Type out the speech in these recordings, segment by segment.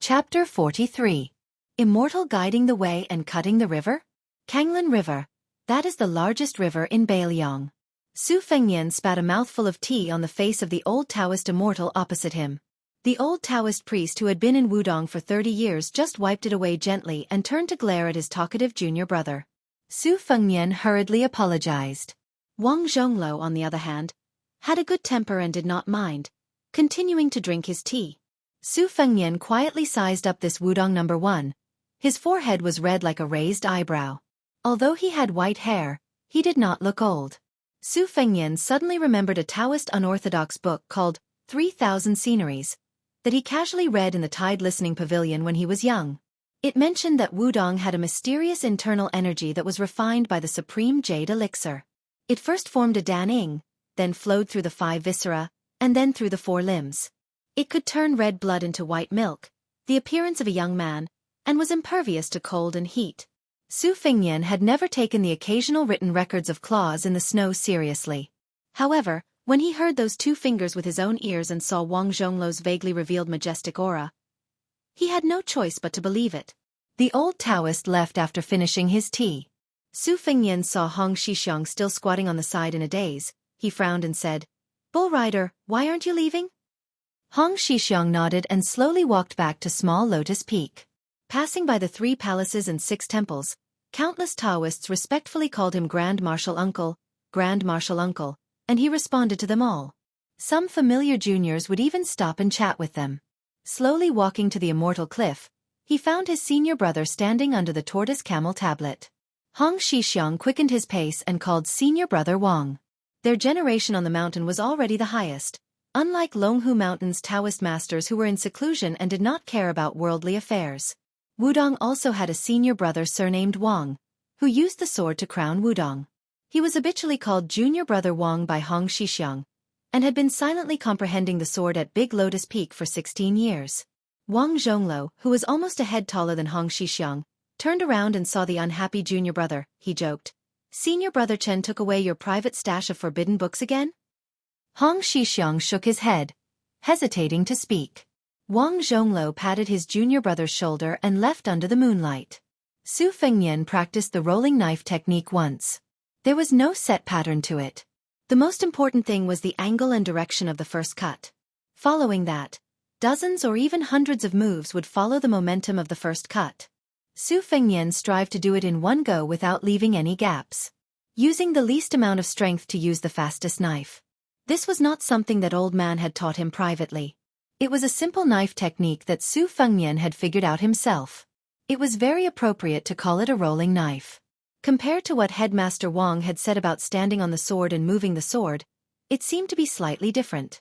Chapter 43. Immortal Guiding the Way and Cutting the River? Kanglin River. That is the largest river in Bailiang. Su Fengnian spat a mouthful of tea on the face of the old Taoist immortal opposite him. The old Taoist priest who had been in Wudong for 30 years just wiped it away gently and turned to glare at his talkative junior brother. Su Fengnian hurriedly apologized. Wang Zhongluo, on the other hand, had a good temper and did not mind, continuing to drink his tea. Su Fengnian quietly sized up this Wudong number 1. His forehead was red like a raised eyebrow. Although he had white hair, he did not look old. Su Fengnian suddenly remembered a Taoist unorthodox book called 3,000 Sceneries that he casually read in the Tide Listening Pavilion when he was young. It mentioned that Wudong had a mysterious internal energy that was refined by the supreme jade elixir. It first formed a Dan-ing, then flowed through the 5 viscera, and then through the 4 limbs. It could turn red blood into white milk, the appearance of a young man, and was impervious to cold and heat. Su Fengnian had never taken the occasional written records of claws in the snow seriously. However, when he heard those 2 fingers with his own ears and saw Wang Zhongluo's vaguely revealed majestic aura, he had no choice but to believe it. The old Taoist left after finishing his tea. Su Fengnian saw Hong Xixiang still squatting on the side in a daze. He frowned and said, "Bull Rider, why aren't you leaving?" Hong Xixiang nodded and slowly walked back to Small Lotus Peak. Passing by the 3 palaces and 6 temples, countless Taoists respectfully called him Grand Marshal Uncle, and he responded to them all. Some familiar juniors would even stop and chat with them. Slowly walking to the immortal cliff, he found his senior brother standing under the tortoise camel tablet. Hong Xixiang quickened his pace and called senior brother Wang. Their generation on the mountain was already the highest, unlike Longhu Mountain's Taoist masters who were in seclusion and did not care about worldly affairs. Wudong also had a senior brother surnamed Wang, who used the sword to crown Wudong. He was habitually called Junior Brother Wang by Hong Xixiang, and had been silently comprehending the sword at Big Lotus Peak for 16 years. Wang Zhongluo, who was almost a head taller than Hong Xixiang, turned around and saw the unhappy junior brother. He joked, "Senior Brother Chen took away your private stash of forbidden books again?" Hong Xixiang shook his head, hesitating to speak. Wang Zhongluo patted his junior brother's shoulder and left under the moonlight. Su Fengnian practiced the rolling knife technique once. There was no set pattern to it. The most important thing was the angle and direction of the first cut. Following that, dozens or even hundreds of moves would follow the momentum of the first cut. Su Fengnian strived to do it in one go without leaving any gaps, using the least amount of strength to use the fastest knife. This was not something that old man had taught him privately. It was a simple knife technique that Su Fengnian had figured out himself. It was very appropriate to call it a rolling knife. Compared to what Headmaster Wang had said about standing on the sword and moving the sword, it seemed to be slightly different.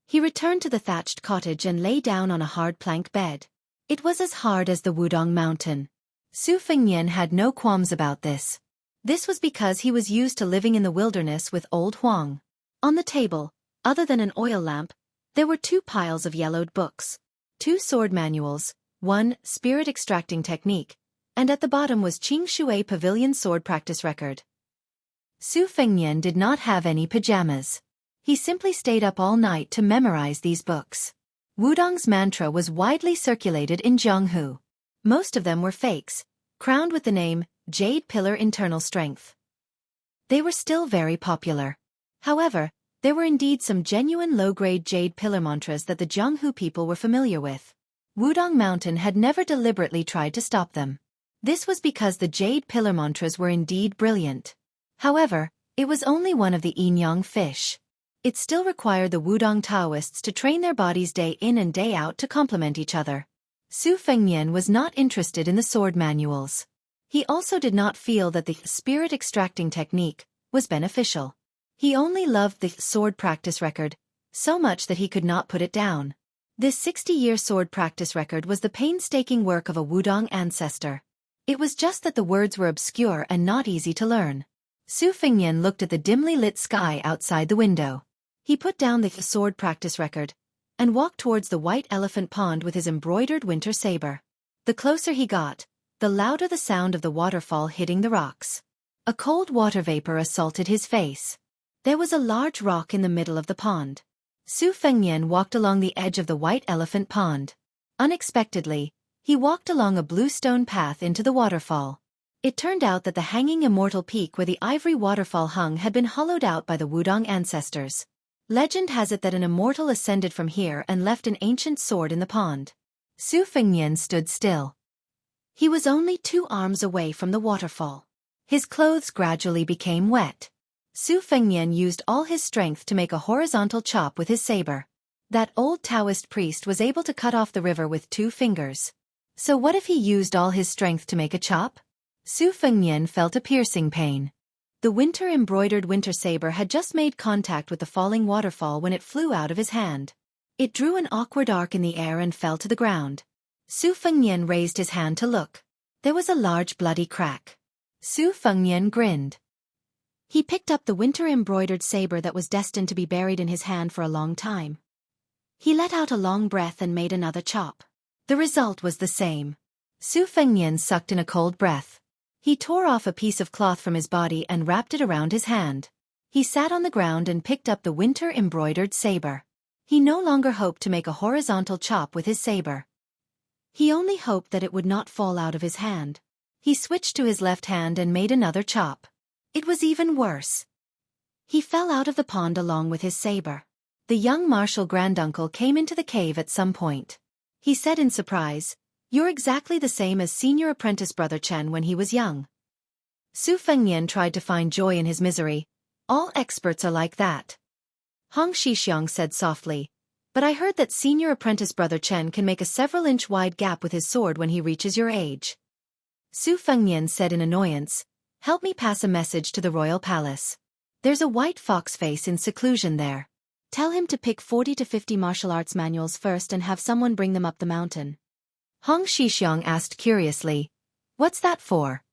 He returned to the thatched cottage and lay down on a hard plank bed. It was as hard as the Wudong mountain. Su Fengnian had no qualms about this. This was because he was used to living in the wilderness with old Huang. On the table, other than an oil lamp, there were 2 piles of yellowed books. 2 sword manuals, 1 spirit extracting technique, and at the bottom was Qing Shui Pavilion sword practice record. Su Fengnian did not have any pajamas. He simply stayed up all night to memorize these books. Wudong's mantra was widely circulated in Jianghu. Most of them were fakes, crowned with the name Jade Pillar Internal Strength. They were still very popular. However, there were indeed some genuine low-grade jade pillar mantras that the Jianghu people were familiar with. Wudong Mountain had never deliberately tried to stop them. This was because the jade pillar mantras were indeed brilliant. However, it was only one of the yin-yang fish. It still required the Wudong Taoists to train their bodies day in and day out to complement each other. Su Fengnian was not interested in the sword manuals. He also did not feel that the spirit extracting technique was beneficial. He only loved the sword practice record so much that he could not put it down. This 60-year sword practice record was the painstaking work of a Wudong ancestor. It was just that the words were obscure and not easy to learn. Su Fengnian looked at the dimly lit sky outside the window. He put down the sword practice record and walked towards the white elephant pond with his embroidered winter saber. The closer he got, the louder the sound of the waterfall hitting the rocks. A cold water vapor assaulted his face. There was a large rock in the middle of the pond. Su Fengnian walked along the edge of the white elephant pond. Unexpectedly, he walked along a blue stone path into the waterfall. It turned out that the hanging immortal peak where the ivory waterfall hung had been hollowed out by the Wudong ancestors. Legend has it that an immortal ascended from here and left an ancient sword in the pond. Su Fengnian stood still. He was only 2 arms away from the waterfall. His clothes gradually became wet. Su Fengnian used all his strength to make a horizontal chop with his saber. That old Taoist priest was able to cut off the river with 2 fingers. So what if he used all his strength to make a chop? Su Fengnian felt a piercing pain. The winter-embroidered winter saber had just made contact with the falling waterfall when it flew out of his hand. It drew an awkward arc in the air and fell to the ground. Su Fengnian raised his hand to look. There was a large bloody crack. Su Fengnian grinned. He picked up the winter-embroidered saber that was destined to be buried in his hand for a long time. He let out a long breath and made another chop. The result was the same. Su Fengnian sucked in a cold breath. He tore off a piece of cloth from his body and wrapped it around his hand. He sat on the ground and picked up the winter-embroidered saber. He no longer hoped to make a horizontal chop with his saber. He only hoped that it would not fall out of his hand. He switched to his left hand and made another chop. It was even worse. He fell out of the pond along with his saber. The young martial granduncle came into the cave at some point. He said in surprise, "You're exactly the same as senior apprentice brother Chen when he was young." Su Fengnian tried to find joy in his misery. "All experts are like that." Hong Shixiang said softly, "But I heard that senior apprentice brother Chen can make a several-inch wide gap with his sword when he reaches your age." Su Fengnian said in annoyance, "Help me pass a message to the royal palace. There's a white fox face in seclusion there. Tell him to pick 40 to 50 martial arts manuals first and have someone bring them up the mountain." Hong Shixiang asked curiously, "What's that for?"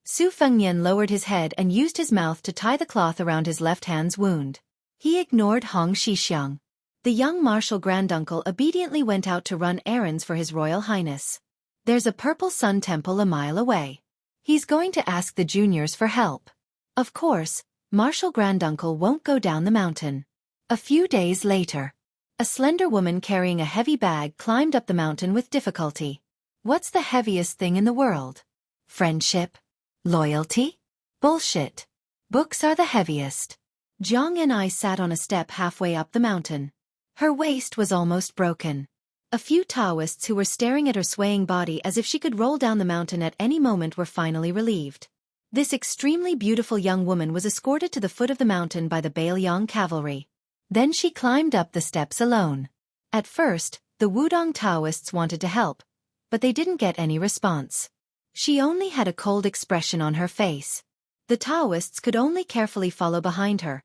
Su Fengnian lowered his head and used his mouth to tie the cloth around his left hand's wound. He ignored Hong Shixiang. The young martial granduncle obediently went out to run errands for His Royal Highness. There's a Purple Sun Temple a mile away. He's going to ask the juniors for help. Of course, martial granduncle won't go down the mountain. A few days later, a slender woman carrying a heavy bag climbed up the mountain with difficulty. What's the heaviest thing in the world? Friendship? Loyalty? Bullshit. Books are the heaviest. Jiang and I sat on a step halfway up the mountain. Her waist was almost broken. A few Taoists who were staring at her swaying body as if she could roll down the mountain at any moment were finally relieved. This extremely beautiful young woman was escorted to the foot of the mountain by the Bailiang cavalry. Then she climbed up the steps alone. At first, the Wudong Taoists wanted to help, but they didn't get any response. She only had a cold expression on her face. The Taoists could only carefully follow behind her,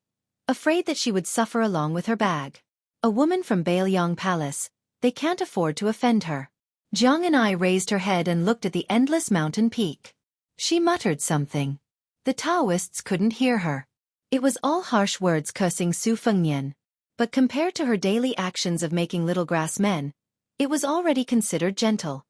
afraid that she would suffer along with her bag. A woman from Bailiang Palace, they can't afford to offend her. Jiang and I raised her head and looked at the endless mountain peak. She muttered something. The Taoists couldn't hear her. It was all harsh words cursing Su Fengnian. But compared to her daily actions of making little grass men, it was already considered gentle.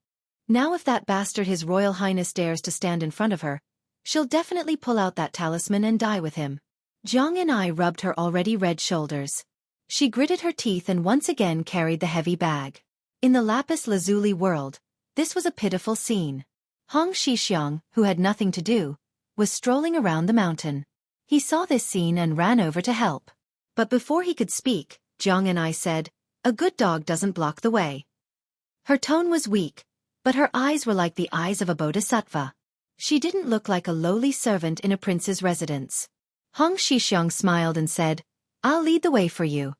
Now if that bastard His Royal Highness dares to stand in front of her, she'll definitely pull out that talisman and die with him. Jiang and I rubbed her already red shoulders. She gritted her teeth and once again carried the heavy bag. In the lapis lazuli world, this was a pitiful scene. Hong Shixiang, who had nothing to do, was strolling around the mountain. He saw this scene and ran over to help. But before he could speak, Jiang and I said, "A good dog doesn't block the way." Her tone was weak, but her eyes were like the eyes of a bodhisattva. She didn't look like a lowly servant in a prince's residence. Hong Shixiang smiled and said, "I'll lead the way for you."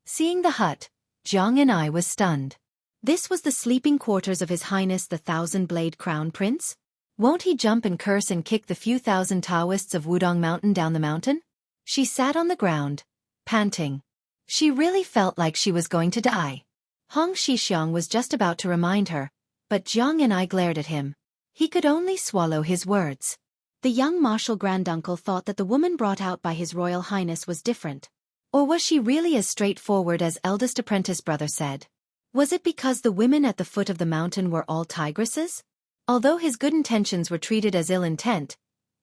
Seeing the hut, Jiang and I was stunned. This was the sleeping quarters of His Highness the Thousand-Blade Crown Prince? Won't he jump and curse and kick the few thousand Taoists of Wudong Mountain down the mountain? She sat on the ground, panting. She really felt like she was going to die. Hong Shixiang was just about to remind her, but Jiang and I glared at him. He could only swallow his words. The young martial granduncle thought that the woman brought out by His Royal Highness was different. Or was she really as straightforward as eldest apprentice brother said? Was it because the women at the foot of the mountain were all tigresses? Although his good intentions were treated as ill intent,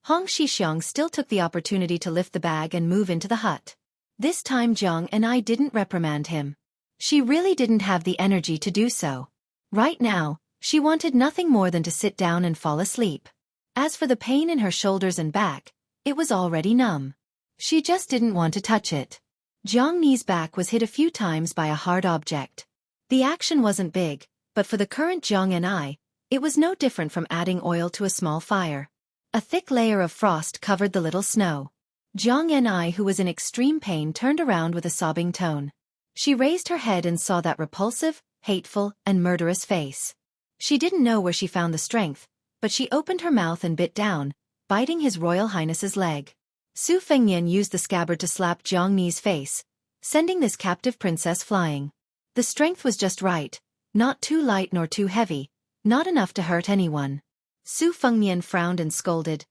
Hong Shixiang still took the opportunity to lift the bag and move into the hut. This time Jiang and I didn't reprimand him. She really didn't have the energy to do so. Right now, she wanted nothing more than to sit down and fall asleep. As for the pain in her shoulders and back, it was already numb. She just didn't want to touch it. Jiang Ni's back was hit a few times by a hard object. The action wasn't big, but for the current Jiang Ni, it was no different from adding oil to a small fire. A thick layer of frost covered the little snow. Jiang Ni, who was in extreme pain, turned around with a sobbing tone. She raised her head and saw that repulsive, hateful, and murderous face. She didn't know where she found the strength, but she opened her mouth and bit down, biting His Royal Highness's leg. Su Fengnian used the scabbard to slap Jiang Ni's face, sending this captive princess flying. The strength was just right, not too light nor too heavy, not enough to hurt anyone. Su Fengnian frowned and scolded.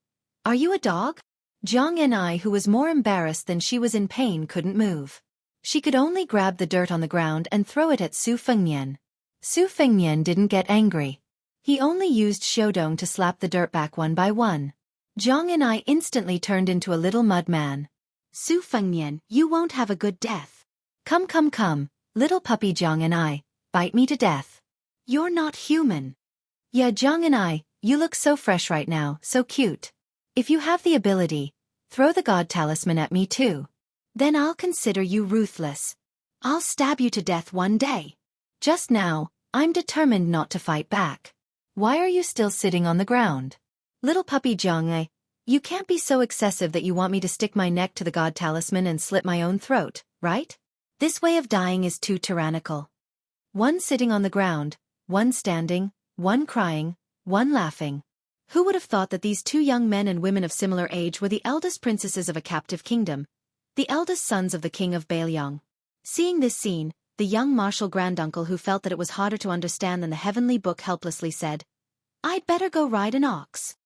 "Are you a dog?" Jiang Ni, who was more embarrassed than she was in pain, couldn't move. She could only grab the dirt on the ground and throw it at Su Fengnian. Su Fengnian didn't get angry. He only used Xiaodong to slap the dirt back one by one. Jiang Ni instantly turned into a little mud man. "Su Fengnian, you won't have a good death. Come, come, come, little puppy Jiang Ni, bite me to death. You're not human." "Yeah, Jiang Ni, you look so fresh right now, so cute. If you have the ability, throw the god talisman at me too. Then I'll consider you ruthless. I'll stab you to death one day. Just now, I'm determined not to fight back. Why are you still sitting on the ground? Little puppy Jiang, you can't be so excessive that you want me to stick my neck to the god talisman and slit my own throat, right? This way of dying is too tyrannical." One sitting on the ground, one standing, one crying, one laughing. Who would have thought that these two young men and women of similar age were the eldest princesses of a captive kingdom, the eldest sons of the king of Bailiang? Seeing this scene, the young martial granduncle, who felt that it was harder to understand than the heavenly book, helplessly said, "I'd better go ride an ox."